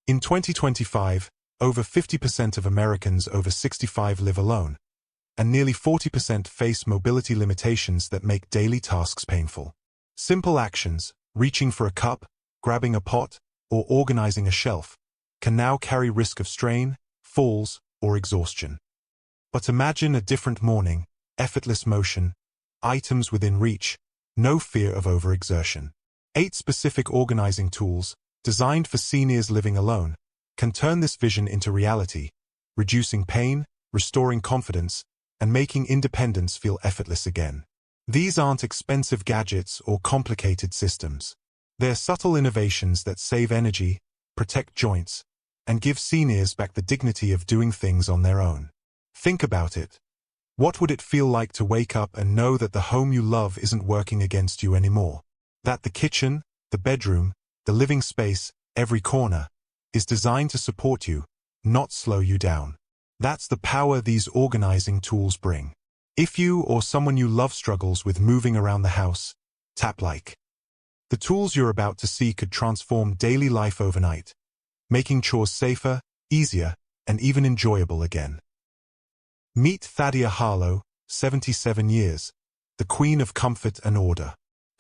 In 2025, over 50% of Americans over 65 live alone, and nearly 40% face mobility limitations that make daily tasks painful. Simple actions, reaching for a cup, grabbing a pot, or organizing a shelf, can now carry risk of strain, falls, or exhaustion. But imagine a different morning, effortless motion, items within reach, no fear of overexertion. 8 specific organizing tools, designed for seniors living alone, can turn this vision into reality, reducing pain, restoring confidence, and making independence feel effortless again. These aren't expensive gadgets or complicated systems. They're subtle innovations that save energy, protect joints, and give seniors back the dignity of doing things on their own. Think about it. What would it feel like to wake up and know that the home you love isn't working against you anymore? That the kitchen, the bedroom, the living space, every corner, is designed to support you, not slow you down. That's the power these organizing tools bring. If you or someone you love struggles with moving around the house, tap like. The tools you're about to see could transform daily life overnight, making chores safer, easier, and even enjoyable again. Meet Thaddea Harlow, 77 years, the queen of comfort and order.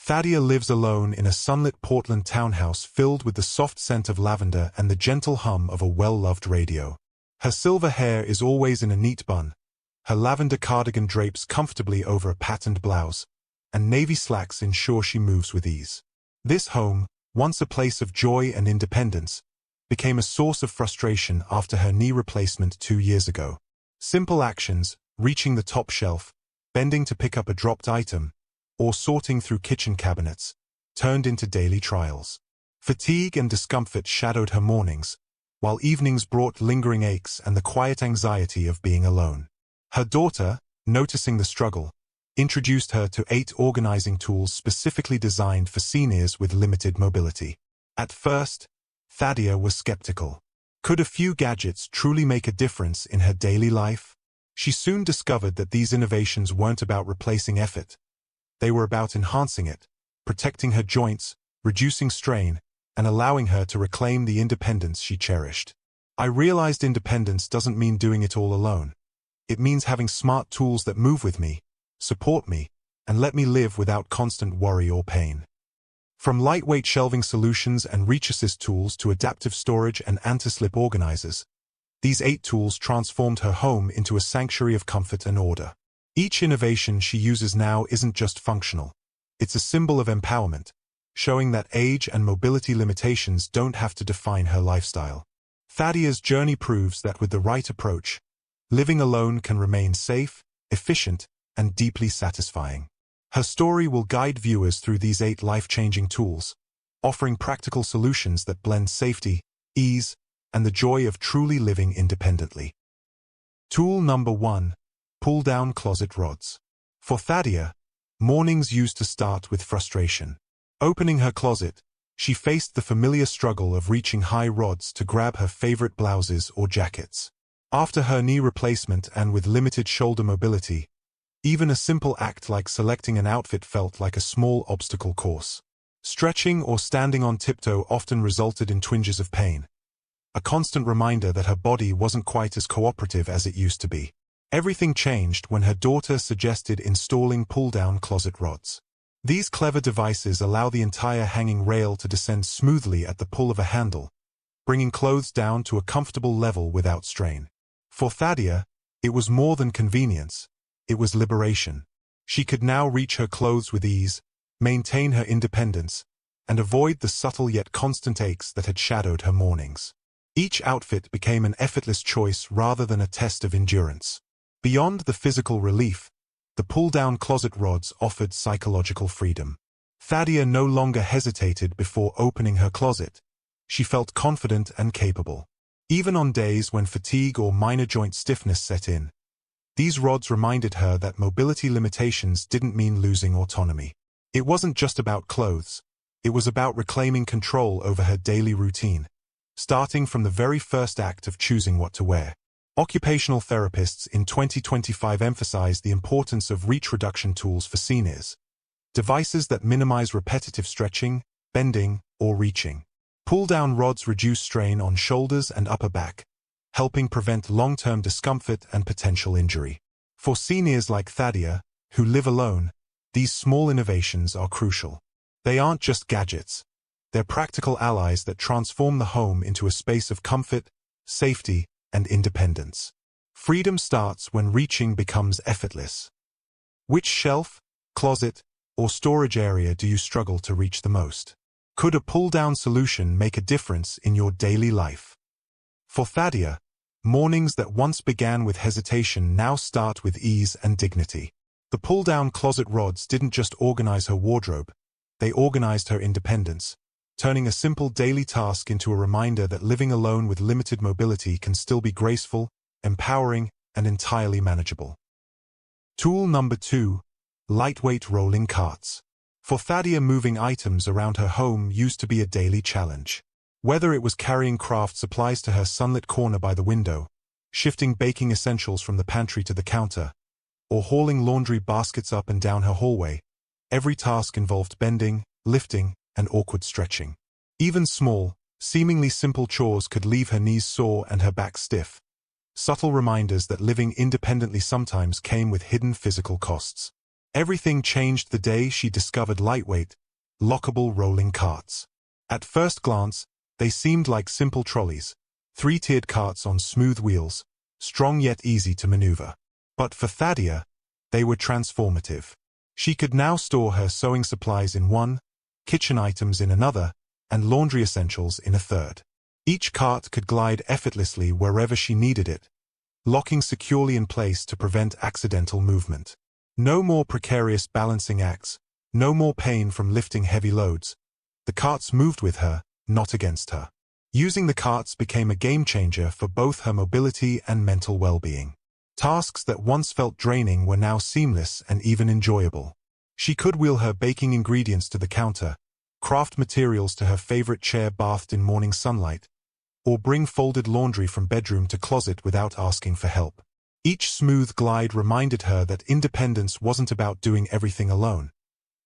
Thaddea lives alone in a sunlit Portland townhouse filled with the soft scent of lavender and the gentle hum of a well-loved radio. Her silver hair is always in a neat bun, her lavender cardigan drapes comfortably over a patterned blouse, and navy slacks ensure she moves with ease. This home, once a place of joy and independence, became a source of frustration after her knee replacement 2 years ago. Simple actions, reaching the top shelf, bending to pick up a dropped item, or sorting through kitchen cabinets, turned into daily trials. Fatigue and discomfort shadowed her mornings, while evenings brought lingering aches and the quiet anxiety of being alone. Her daughter, noticing the struggle, introduced her to 8 organizing tools specifically designed for seniors with limited mobility. At first, Thaddea was skeptical. Could a few gadgets truly make a difference in her daily life? She soon discovered that these innovations weren't about replacing effort. They were about enhancing it, protecting her joints, reducing strain, and allowing her to reclaim the independence she cherished. I realized independence doesn't mean doing it all alone. It means having smart tools that move with me, support me, and let me live without constant worry or pain. From lightweight shelving solutions and reach assist tools to adaptive storage and anti-slip organizers, these 8 tools transformed her home into a sanctuary of comfort and order. Each innovation she uses now isn't just functional. It's a symbol of empowerment, showing that age and mobility limitations don't have to define her lifestyle. Thaddea's journey proves that with the right approach, living alone can remain safe, efficient, and deeply satisfying. Her story will guide viewers through these 8 life-changing tools, offering practical solutions that blend safety, ease, and the joy of truly living independently. Tool number 1. Pull-down closet rods. For Thaddea, mornings used to start with frustration. Opening her closet, she faced the familiar struggle of reaching high rods to grab her favorite blouses or jackets. After her knee replacement and with limited shoulder mobility, even a simple act like selecting an outfit felt like a small obstacle course. Stretching or standing on tiptoe often resulted in twinges of pain, a constant reminder that her body wasn't quite as cooperative as it used to be. Everything changed when her daughter suggested installing pull-down closet rods. These clever devices allow the entire hanging rail to descend smoothly at the pull of a handle, bringing clothes down to a comfortable level without strain. For Thaddea, it was more than convenience. It was liberation. She could now reach her clothes with ease, maintain her independence, and avoid the subtle yet constant aches that had shadowed her mornings. Each outfit became an effortless choice rather than a test of endurance. Beyond the physical relief, the pull-down closet rods offered psychological freedom. Thaddea no longer hesitated before opening her closet. She felt confident and capable. Even on days when fatigue or minor joint stiffness set in, these rods reminded her that mobility limitations didn't mean losing autonomy. It wasn't just about clothes. It was about reclaiming control over her daily routine, starting from the very first act of choosing what to wear. Occupational therapists in 2025 emphasized the importance of reach reduction tools for seniors, devices that minimize repetitive stretching, bending, or reaching. Pull-down rods reduce strain on shoulders and upper back, helping prevent long-term discomfort and potential injury. For seniors like Thaddea, who live alone, these small innovations are crucial. They aren't just gadgets. They're practical allies that transform the home into a space of comfort, safety, and independence. Freedom starts when reaching becomes effortless. Which shelf, closet, or storage area do you struggle to reach the most? Could a pull-down solution make a difference in your daily life? For Thaddea, mornings that once began with hesitation now start with ease and dignity. The pull-down closet rods didn't just organize her wardrobe, they organized her independence, turning a simple daily task into a reminder that living alone with limited mobility can still be graceful, empowering, and entirely manageable. Tool number 2. Lightweight rolling carts. For Thaddea, moving items around her home used to be a daily challenge. Whether it was carrying craft supplies to her sunlit corner by the window, shifting baking essentials from the pantry to the counter, or hauling laundry baskets up and down her hallway, every task involved bending, lifting, and awkward stretching. Even small, seemingly simple chores could leave her knees sore and her back stiff. Subtle reminders that living independently sometimes came with hidden physical costs. Everything changed the day she discovered lightweight, lockable rolling carts. At first glance, they seemed like simple trolleys, three-tiered carts on smooth wheels, strong yet easy to maneuver. But for Thaddea, they were transformative. She could now store her sewing supplies in one, kitchen items in another, and laundry essentials in a third. Each cart could glide effortlessly wherever she needed it, locking securely in place to prevent accidental movement. No more precarious balancing acts, no more pain from lifting heavy loads. The carts moved with her, not against her. Using the carts became a game-changer for both her mobility and mental well-being. Tasks that once felt draining were now seamless and even enjoyable. She could wheel her baking ingredients to the counter, craft materials to her favorite chair bathed in morning sunlight, or bring folded laundry from bedroom to closet without asking for help. Each smooth glide reminded her that independence wasn't about doing everything alone.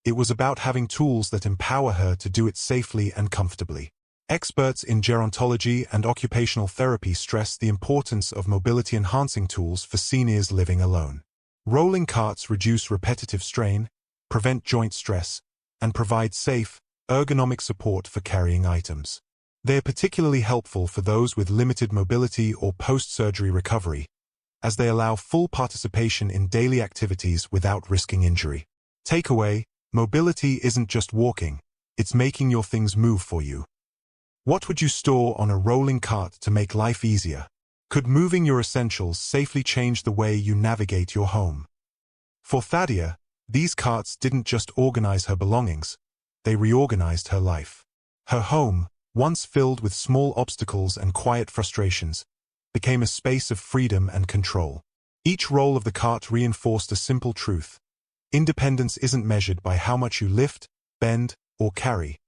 It was about having tools that empower her to do it safely and comfortably. Experts in gerontology and occupational therapy stress the importance of mobility-enhancing tools for seniors living alone. Rolling carts reduce repetitive strain, prevent joint stress, and provide safe, ergonomic support for carrying items. They are particularly helpful for those with limited mobility or post-surgery recovery, as they allow full participation in daily activities without risking injury. Takeaway: mobility isn't just walking, it's making your things move for you. What would you store on a rolling cart to make life easier? Could moving your essentials safely change the way you navigate your home? For Thaddea, these carts didn't just organize her belongings, they reorganized her life. Her home, once filled with small obstacles and quiet frustrations, became a space of freedom and control. Each roll of the cart reinforced a simple truth: independence isn't measured by how much you lift, bend, or carry,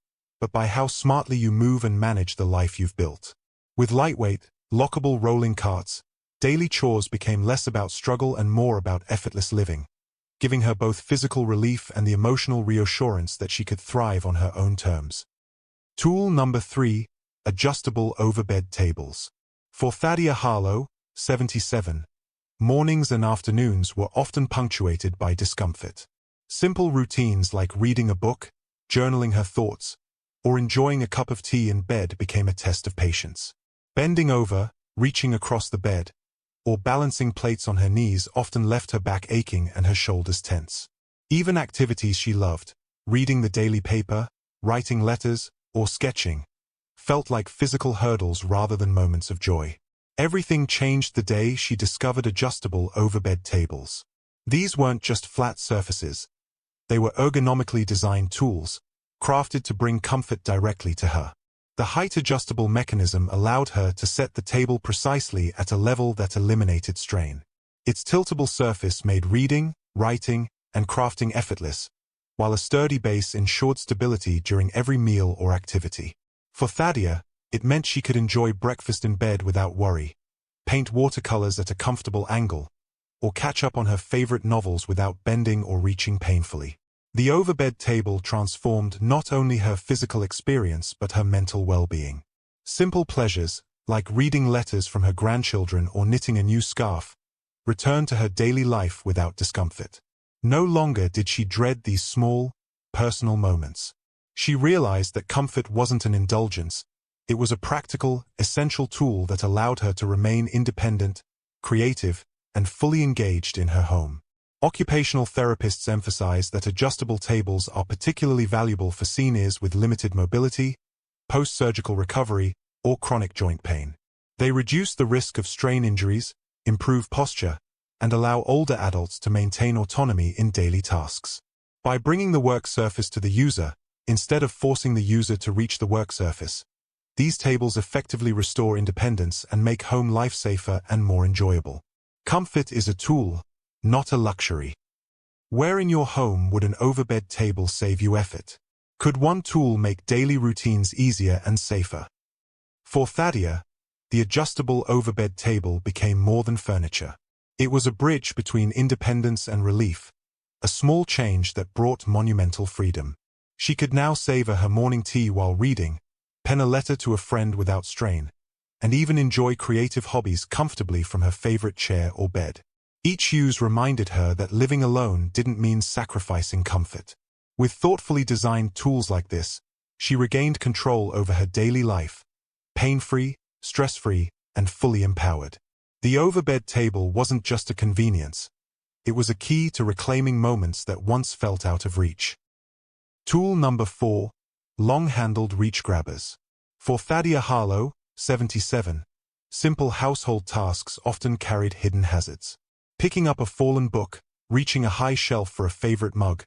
but by how smartly you move and manage the life you've built. With lightweight, lockable rolling carts, daily chores became less about struggle and more about effortless living, giving her both physical relief and the emotional reassurance that she could thrive on her own terms. Tool number 3. Adjustable overbed tables. For Thaddea Harlow, 77, mornings and afternoons were often punctuated by discomfort. Simple routines like reading a book, journaling her thoughts, or enjoying a cup of tea in bed became a test of patience. Bending over, reaching across the bed, or balancing plates on her knees often left her back aching and her shoulders tense. Even activities she loved, reading the daily paper, writing letters, or sketching, felt like physical hurdles rather than moments of joy. Everything changed the day she discovered adjustable overbed tables. These weren't just flat surfaces. They were ergonomically designed tools, crafted to bring comfort directly to her. The height-adjustable mechanism allowed her to set the table precisely at a level that eliminated strain. Its tiltable surface made reading, writing, and crafting effortless, while a sturdy base ensured stability during every meal or activity. For Thaddea, it meant she could enjoy breakfast in bed without worry, paint watercolors at a comfortable angle, or catch up on her favorite novels without bending or reaching painfully. The overbed table transformed not only her physical experience but her mental well-being. Simple pleasures, like reading letters from her grandchildren or knitting a new scarf, returned to her daily life without discomfort. No longer did she dread these small, personal moments. She realized that comfort wasn't an indulgence, it was a practical, essential tool that allowed her to remain independent, creative, and fully engaged in her home. Occupational therapists emphasize that adjustable tables are particularly valuable for seniors with limited mobility, post-surgical recovery, or chronic joint pain. They reduce the risk of strain injuries, improve posture, and allow older adults to maintain autonomy in daily tasks. By bringing the work surface to the user, instead of forcing the user to reach the work surface, these tables effectively restore independence and make home life safer and more enjoyable. Comfort is a tool, not a luxury. Where in your home would an overbed table save you effort? Could one tool make daily routines easier and safer? For Thaddea, the adjustable overbed table became more than furniture. It was a bridge between independence and relief, a small change that brought monumental freedom. She could now savor her morning tea while reading, pen a letter to a friend without strain, and even enjoy creative hobbies comfortably from her favorite chair or bed. Each use reminded her that living alone didn't mean sacrificing comfort. With thoughtfully designed tools like this, she regained control over her daily life, pain-free, stress-free, and fully empowered. The overbed table wasn't just a convenience. It was a key to reclaiming moments that once felt out of reach. Tool number 4. Long-handled reach grabbers. For Thaddea Harlow, 77, simple household tasks often carried hidden hazards. Picking up a fallen book, reaching a high shelf for a favorite mug,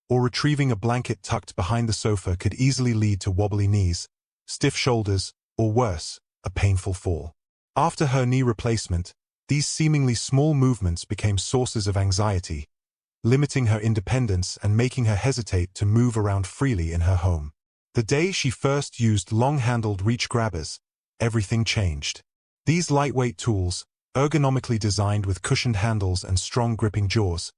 or retrieving a blanket tucked behind the sofa could easily lead to wobbly knees, stiff shoulders, or worse, a painful fall. After her knee replacement, these seemingly small movements became sources of anxiety, limiting her independence and making her hesitate to move around freely in her home. The day she first used long-handled reach grabbers, everything changed. These lightweight tools, ergonomically designed with cushioned handles and strong gripping jaws,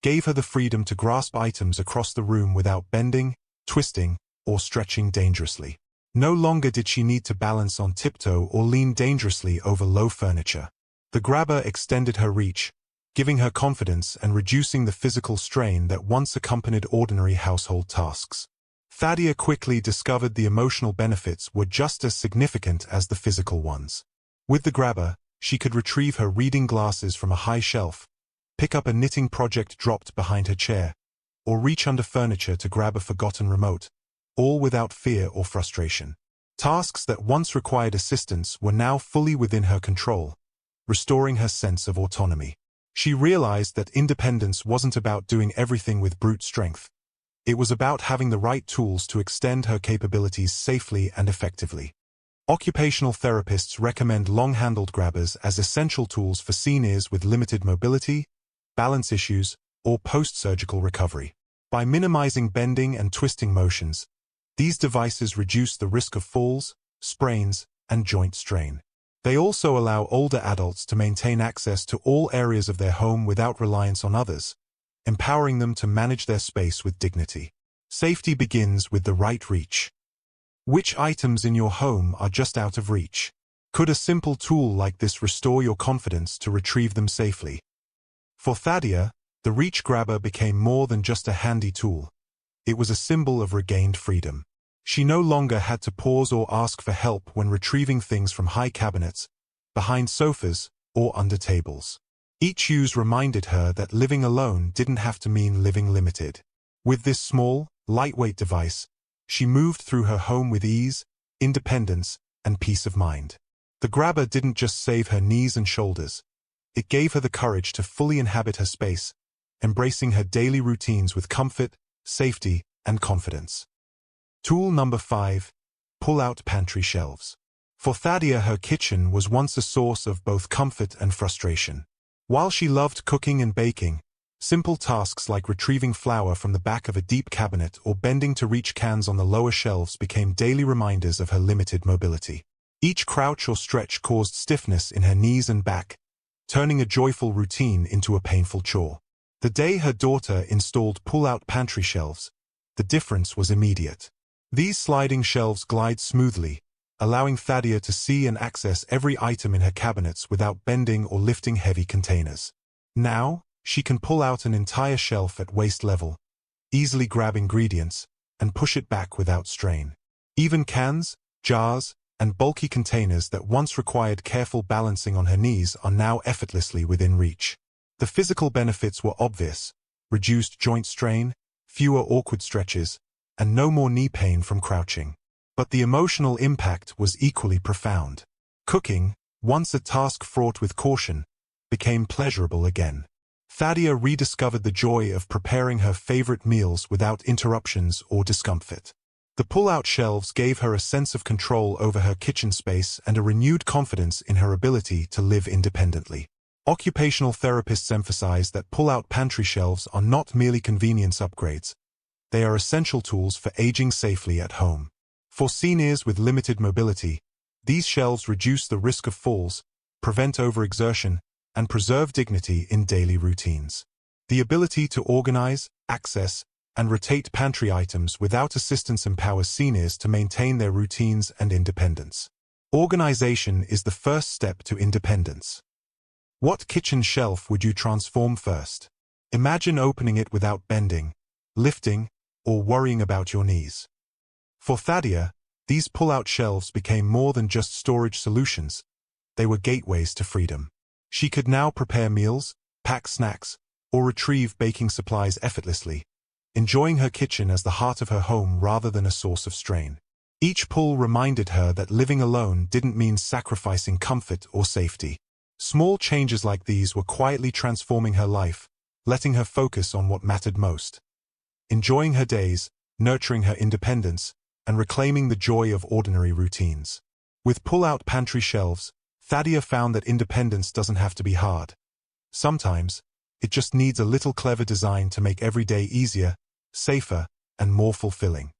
gave her the freedom to grasp items across the room without bending, twisting, or stretching dangerously. No longer did she need to balance on tiptoe or lean dangerously over low furniture. The grabber extended her reach, giving her confidence and reducing the physical strain that once accompanied ordinary household tasks. Thaddea quickly discovered the emotional benefits were just as significant as the physical ones. With the grabber, she could retrieve her reading glasses from a high shelf, pick up a knitting project dropped behind her chair, or reach under furniture to grab a forgotten remote, all without fear or frustration. Tasks that once required assistance were now fully within her control, restoring her sense of autonomy. She realized that independence wasn't about doing everything with brute strength. It was about having the right tools to extend her capabilities safely and effectively. Occupational therapists recommend long-handled grabbers as essential tools for seniors with limited mobility, balance issues, or post-surgical recovery. By minimizing bending and twisting motions, these devices reduce the risk of falls, sprains, and joint strain. They also allow older adults to maintain access to all areas of their home without reliance on others, empowering them to manage their space with dignity. Safety begins with the right reach. Which items in your home are just out of reach? Could a simple tool like this restore your confidence to retrieve them safely? For Thaddea, the reach grabber became more than just a handy tool. It was a symbol of regained freedom. She no longer had to pause or ask for help when retrieving things from high cabinets, behind sofas, or under tables. Each use reminded her that living alone didn't have to mean living limited. With this small, lightweight device, she moved through her home with ease, independence, and peace of mind. The grabber didn't just save her knees and shoulders. It gave her the courage to fully inhabit her space, embracing her daily routines with comfort, safety, and confidence. Tool number 5. Pull-out pantry shelves. For Thaddea, her kitchen was once a source of both comfort and frustration. While she loved cooking and baking, simple tasks like retrieving flour from the back of a deep cabinet or bending to reach cans on the lower shelves became daily reminders of her limited mobility. Each crouch or stretch caused stiffness in her knees and back, turning a joyful routine into a painful chore. The day her daughter installed pull-out pantry shelves, the difference was immediate. These sliding shelves glide smoothly, allowing Thaddea to see and access every item in her cabinets without bending or lifting heavy containers. Now, she can pull out an entire shelf at waist level, easily grab ingredients, and push it back without strain. Even cans, jars, and bulky containers that once required careful balancing on her knees are now effortlessly within reach. The physical benefits were obvious: reduced joint strain, fewer awkward stretches, and no more knee pain from crouching. But the emotional impact was equally profound. Cooking, once a task fraught with caution, became pleasurable again. Thaddea rediscovered the joy of preparing her favorite meals without interruptions or discomfort. The pull-out shelves gave her a sense of control over her kitchen space and a renewed confidence in her ability to live independently. Occupational therapists emphasize that pull-out pantry shelves are not merely convenience upgrades. They are essential tools for aging safely at home. For seniors with limited mobility, these shelves reduce the risk of falls, prevent overexertion, and preserve dignity in daily routines. The ability to organize, access, and rotate pantry items without assistance empowers seniors to maintain their routines and independence. Organization is the first step to independence. What kitchen shelf would you transform first? Imagine opening it without bending, lifting, or worrying about your knees. For Thaddea, these pull-out shelves became more than just storage solutions. They were gateways to freedom. She could now prepare meals, pack snacks, or retrieve baking supplies effortlessly, enjoying her kitchen as the heart of her home rather than a source of strain. Each pull reminded her that living alone didn't mean sacrificing comfort or safety. Small changes like these were quietly transforming her life, letting her focus on what mattered most. Enjoying her days, nurturing her independence, and reclaiming the joy of ordinary routines. With pull-out pantry shelves, Thaddea found that independence doesn't have to be hard. Sometimes, it just needs a little clever design to make every day easier, safer, and more fulfilling.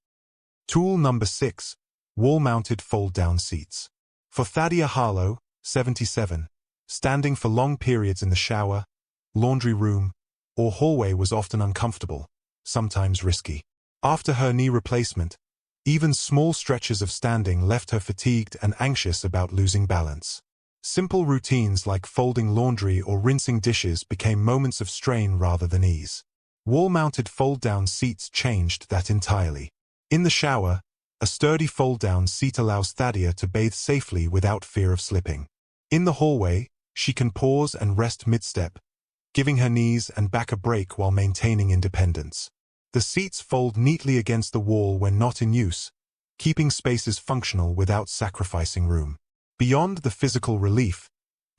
Tool number 6. Wall-mounted fold-down seats. For Thaddea Harlow, 77, standing for long periods in the shower, laundry room, or hallway was often uncomfortable, sometimes risky. After her knee replacement, even small stretches of standing left her fatigued and anxious about losing balance. Simple routines like folding laundry or rinsing dishes became moments of strain rather than ease. Wall-mounted fold-down seats changed that entirely. In the shower, a sturdy fold-down seat allows Thaddea to bathe safely without fear of slipping. In the hallway, she can pause and rest mid-step, giving her knees and back a break while maintaining independence. The seats fold neatly against the wall when not in use, keeping spaces functional without sacrificing room. Beyond the physical relief,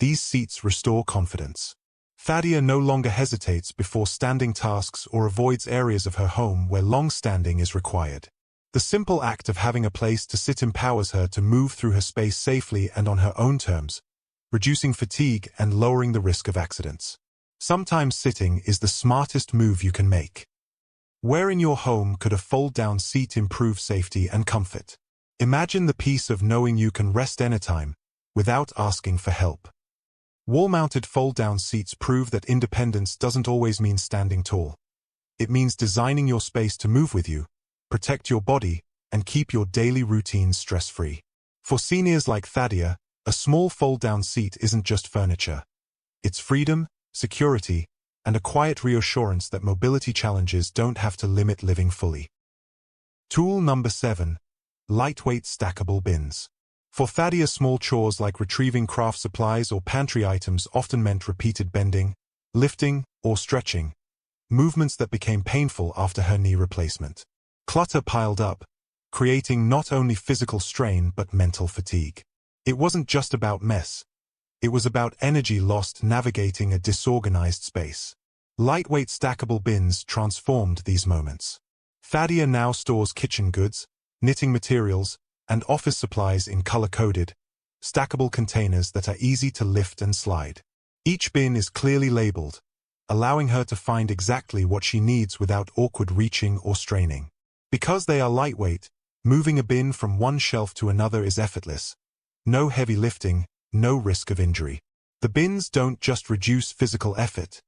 these seats restore confidence. Thaddea no longer hesitates before standing tasks or avoids areas of her home where long standing is required. The simple act of having a place to sit empowers her to move through her space safely and on her own terms, reducing fatigue and lowering the risk of accidents. Sometimes sitting is the smartest move you can make. Where in your home could a fold-down seat improve safety and comfort? Imagine the peace of knowing you can rest anytime, without asking for help. Wall-mounted fold-down seats prove that independence doesn't always mean standing tall. It means designing your space to move with you, protect your body, and keep your daily routines stress-free. For seniors like Thaddea, a small fold-down seat isn't just furniture. It's freedom, security, and a quiet reassurance that mobility challenges don't have to limit living fully. Tool number 7. Lightweight stackable bins. For Thaddea, small chores like retrieving craft supplies or pantry items often meant repeated bending, lifting, or stretching, movements that became painful after her knee replacement. Clutter piled up, creating not only physical strain but mental fatigue. It wasn't just about mess. It was about energy lost navigating a disorganized space. Lightweight stackable bins transformed these moments. Thaddea now stores kitchen goods, knitting materials, and office supplies in color-coded, stackable containers that are easy to lift and slide. Each bin is clearly labeled, allowing her to find exactly what she needs without awkward reaching or straining. Because they are lightweight, moving a bin from one shelf to another is effortless. No heavy lifting, no risk of injury. The bins don't just reduce physical effort,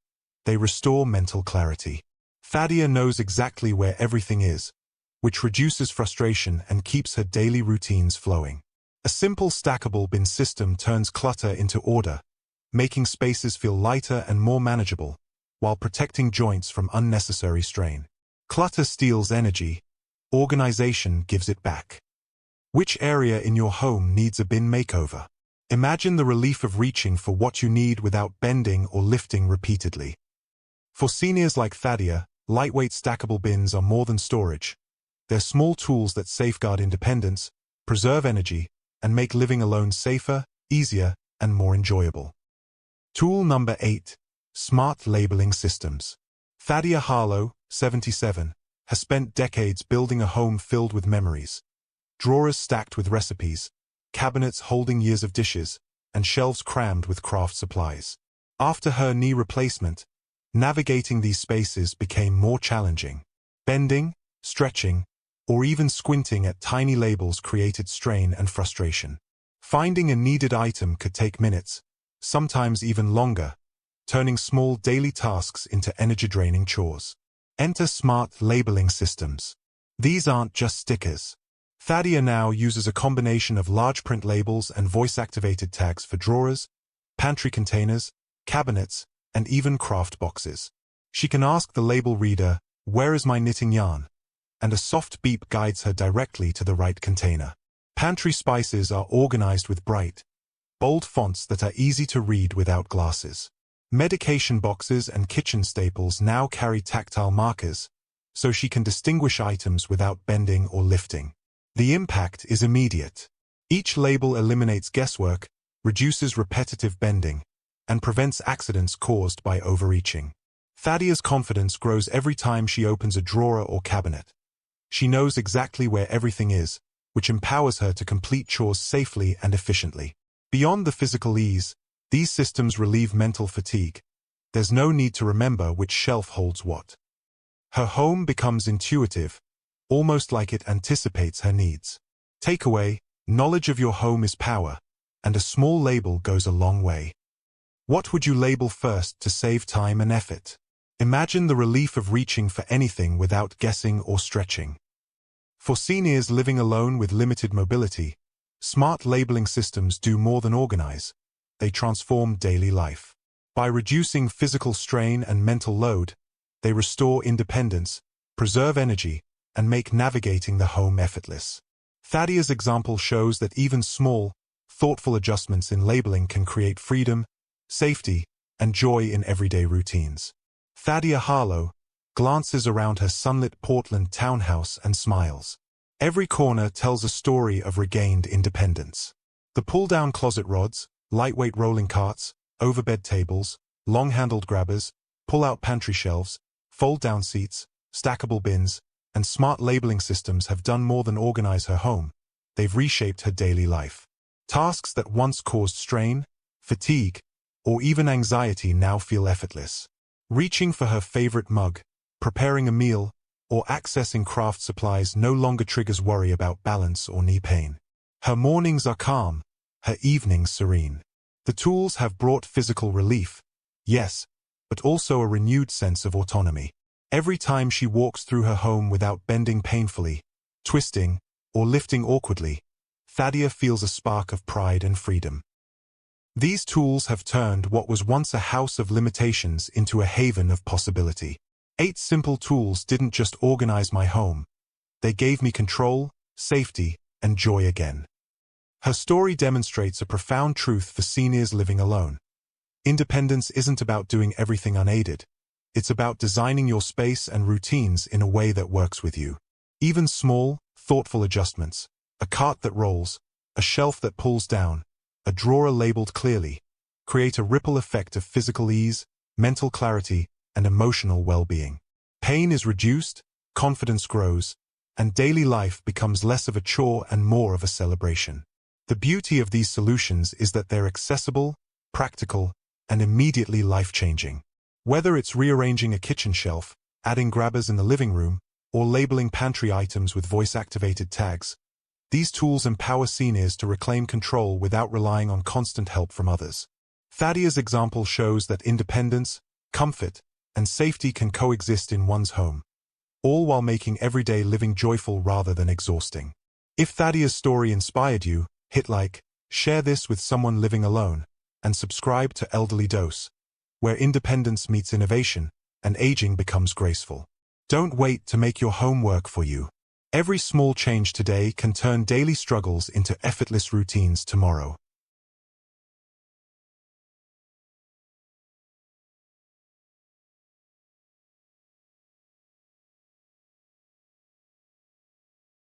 They restore mental clarity. Thaddea knows exactly where everything is, which reduces frustration and keeps her daily routines flowing. A simple stackable bin system turns clutter into order, making spaces feel lighter and more manageable, while protecting joints from unnecessary strain. Clutter steals energy, organization gives it back. Which area in your home needs a bin makeover? Imagine the relief of reaching for what you need without bending or lifting repeatedly. For seniors like Thaddea, lightweight stackable bins are more than storage. They're small tools that safeguard independence, preserve energy, and make living alone safer, easier, and more enjoyable. Tool number 8. Smart Labeling Systems. Thaddea Harlow, 77, has spent decades building a home filled with memories. Drawers stacked with recipes, cabinets holding years of dishes, and shelves crammed with craft supplies. After her knee replacement, navigating these spaces became more challenging. Bending, stretching, or even squinting at tiny labels created strain and frustration. Finding a needed item could take minutes, sometimes even longer, turning small daily tasks into energy-draining chores. Enter smart labeling systems. These aren't just stickers. Thaddea now uses a combination of large print labels and voice-activated tags for drawers, pantry containers, cabinets, and even craft boxes. She can ask the label reader, "Where is my knitting yarn?" and a soft beep guides her directly to the right container. Pantry spices are organized with bright, bold fonts that are easy to read without glasses. Medication boxes and kitchen staples now carry tactile markers, so she can distinguish items without bending or lifting. The impact is immediate. Each label eliminates guesswork, reduces repetitive bending, and prevents accidents caused by overreaching. Thaddea's confidence grows every time she opens a drawer or cabinet. She knows exactly where everything is, which empowers her to complete chores safely and efficiently. Beyond the physical ease, these systems relieve mental fatigue. There's no need to remember which shelf holds what. Her home becomes intuitive, almost like it anticipates her needs. Takeaway: knowledge of your home is power, and a small label goes a long way. What would you label first to save time and effort? Imagine the relief of reaching for anything without guessing or stretching. For seniors living alone with limited mobility, smart labeling systems do more than organize. They transform daily life. By reducing physical strain and mental load, they restore independence, preserve energy, and make navigating the home effortless. Thaddea's example shows that even small, thoughtful adjustments in labeling can create freedom, safety, and joy in everyday routines. Thaddea Harlow glances around her sunlit Portland townhouse and smiles. Every corner tells a story of regained independence. The pull-down closet rods, lightweight rolling carts, overbed tables, long-handled grabbers, pull-out pantry shelves, fold-down seats, stackable bins, and smart labeling systems have done more than organize her home. They've reshaped her daily life. Tasks that once caused strain, fatigue, or even anxiety now feel effortless. Reaching for her favorite mug, preparing a meal, or accessing craft supplies no longer triggers worry about balance or knee pain. Her mornings are calm, her evenings serene. The tools have brought physical relief, yes, but also a renewed sense of autonomy. Every time she walks through her home without bending painfully, twisting, or lifting awkwardly, Thaddea feels a spark of pride and freedom. These tools have turned what was once a house of limitations into a haven of possibility. 8 simple tools didn't just organize my home. They gave me control, safety, and joy again. Her story demonstrates a profound truth for seniors living alone. Independence isn't about doing everything unaided. It's about designing your space and routines in a way that works with you. Even small, thoughtful adjustments, a cart that rolls, a shelf that pulls down, a drawer labeled clearly, create a ripple effect of physical ease, mental clarity, and emotional well-being. Pain is reduced, confidence grows, and daily life becomes less of a chore and more of a celebration. The beauty of these solutions is that they're accessible, practical, and immediately life-changing. Whether it's rearranging a kitchen shelf, adding grabbers in the living room, or labeling pantry items with voice-activated tags, these tools empower seniors to reclaim control without relying on constant help from others. Thaddea's example shows that independence, comfort, and safety can coexist in one's home, all while making everyday living joyful rather than exhausting. If Thaddea's story inspired you, hit like, share this with someone living alone, and subscribe to Elderly Dose, where independence meets innovation and aging becomes graceful. Don't wait to make your home work for you. Every small change today can turn daily struggles into effortless routines tomorrow.